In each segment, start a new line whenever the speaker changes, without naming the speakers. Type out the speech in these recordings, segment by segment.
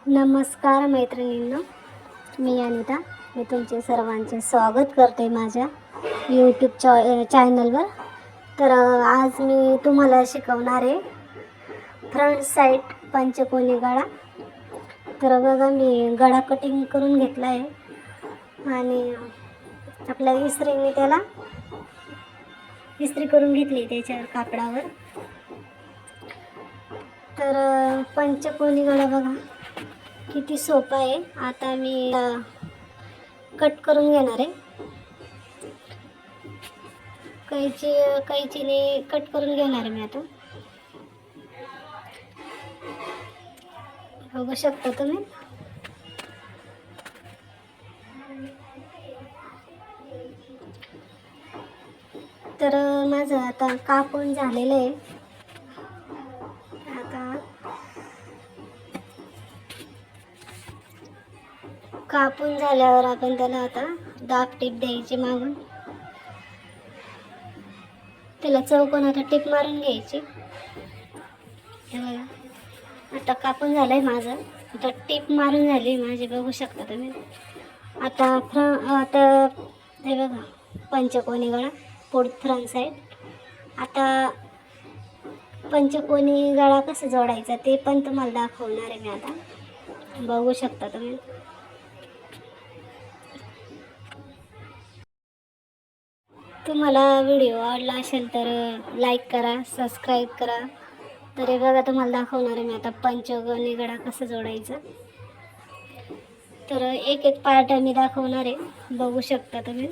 नमस्कार मैत्रिणींनो, मी अनिता. मी तुमचे सर्वांचे स्वागत करते माझ्या यूट्यूब चॅनलवर. तर आज मी तुम्हाला शिकवणार आहे फ्रंट साईड पंचकोनी गळा. तर बघा, मी गळा कटिंग करून घेतला आहे आणि आपल्या इस्त्रीने त्याला इस्त्री करून घेतली त्याच्या कापडावर. तर पंचकोनी गळा बघा किती सोपा आहे. आता मी कट करून घेणार आहे. कैचीने कट करून घेणार आहे मी. आता बघू शकता तुम्ही. तर माझं आता कापून झालेलं आहे. आता कापून झाल्यावर आपण त्याला आता दाब टीप द्यायची मागून. त्याला चौकोनात टीप मारून घ्यायची. हे बघा, आता कापून झालंय माझं. आता टीप मारून झाली माझी, बघू शकता तुम्ही. आता हे बघा पंचकोनी गळा फ्रंट साईड. आता पंचकोनी गळा कसं जोडायचा ते पण तुम्हाला दाखवणार आहे मी. आता बघू शकता तुम्ही. तुम्हाला व्हिडिओ आवडला असेल तर लाईक करा, सबस्क्राईब करा. तर हे बघा, तुम्हाला दाखवणार आहे मी आता पंचकोनी गळा कसं जोडायचं. तर एक एक पार्ट मी दाखवणार आहे, बघू शकता तुम्ही.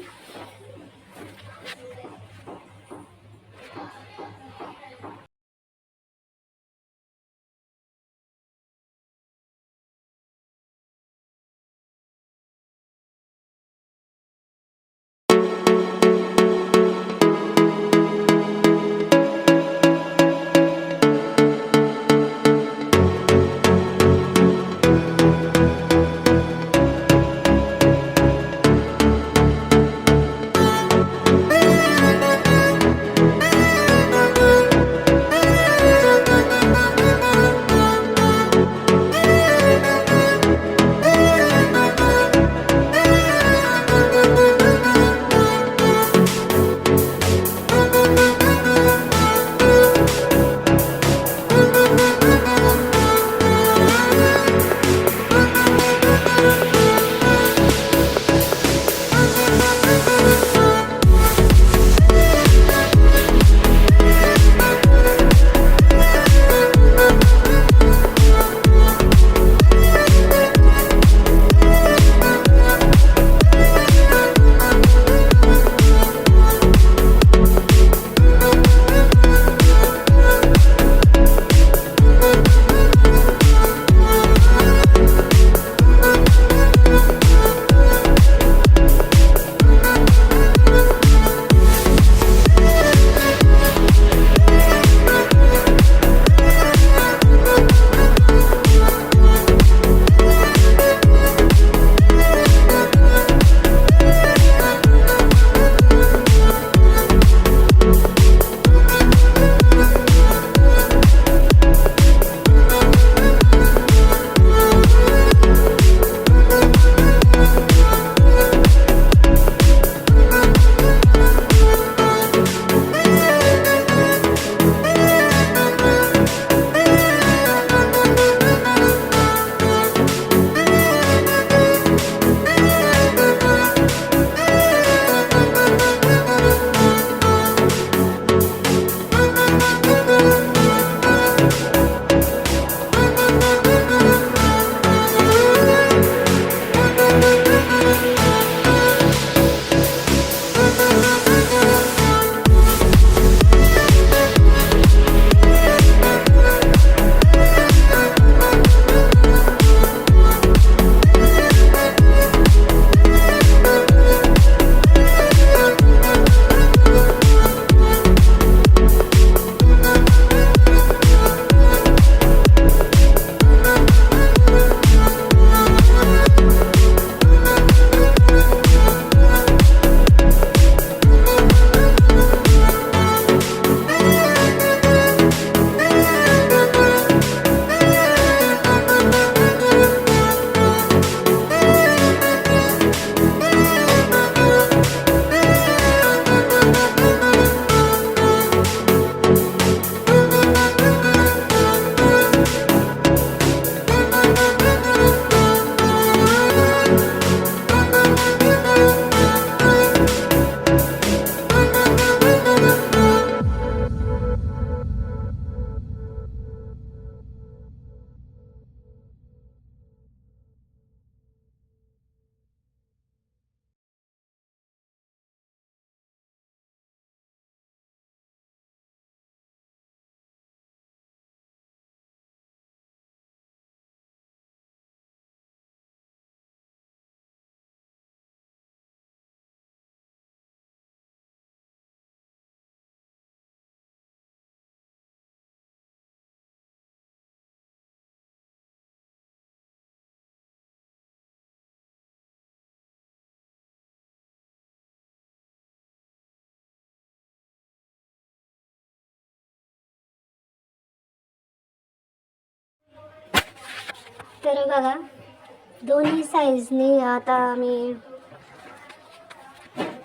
तर बघा दोन्ही साईजने आता मी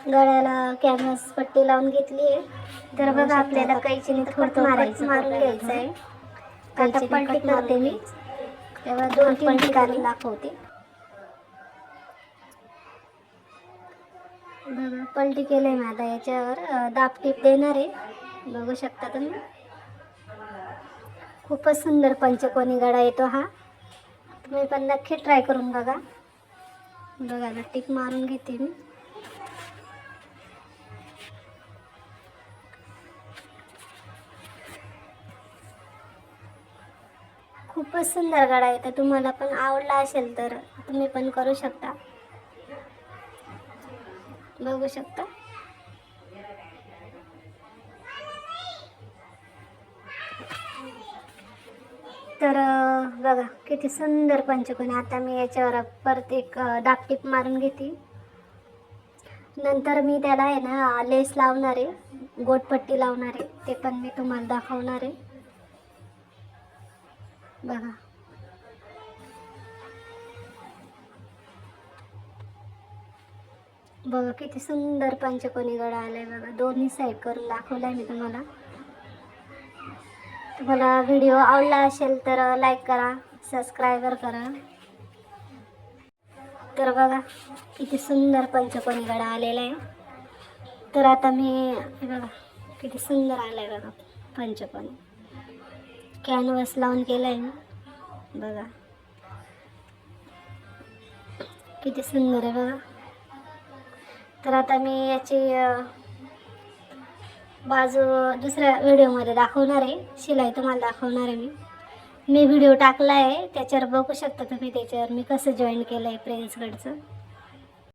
गळ्याला कॅनव्हास पट्टी लावून घेतली आहे. तर बघा आपल्याला कैचीने थोडं मारून घ्यायचं आहे. आता पलटी करते मी, तेव्हा 2-3 ठिकाणी दाखवते. बघा पलटी केलंय मी. आता याच्यावर दाब टीप देणार आहे. बघू शकता तुम्ही, खूपच सुंदर पंचकोनी गळा येतो हा. तुम्ही पण नक्की ट्राय करून बघा. बघा आता टीप मारून घेते मी. खूपच सुंदर गळा येतो. तुम्हाला पण आवडला असेल तर तुम्ही पण करू शकता. बघू शकता. तर बघा किती सुंदर पंचकोनी. आता मी याच्यावर परत एक दाब टीप मारून घेते. नंतर मी त्याला आहे ना लेस लावणार आहे, गोटपट्टी लावणार आहे. ते पण मी तुम्हाला दाखवणार आहे. बघा बघा किती सुंदर पंचकोनी गळा आलाय. बघा दोन्ही साईड करून दाखवलाय मी तुम्हाला. तुम्हाला व्हिडिओ आवडला असेल तर लाईक करा, सबस्क्राईबर करा. तर बघा किती सुंदर पंचकोनी गळा आलेला आहे. तर आता मी बघा किती सुंदर आलाय बघा पंचकोनी. कॅनव्हास लावून केलाय मी. बघा किती सुंदर आहे बघा. तर आता मी याची बाजू दुसऱ्या व्हिडिओमध्ये दाखवणार आहे. शिलाई तुम्हाला दाखवणार आहे मी व्हिडिओ टाकला आहे त्याच्यावर बघू शकता तुम्ही. त्याच्यावर मी कसं जॉईन केलं आहे प्रिन्स कटचं.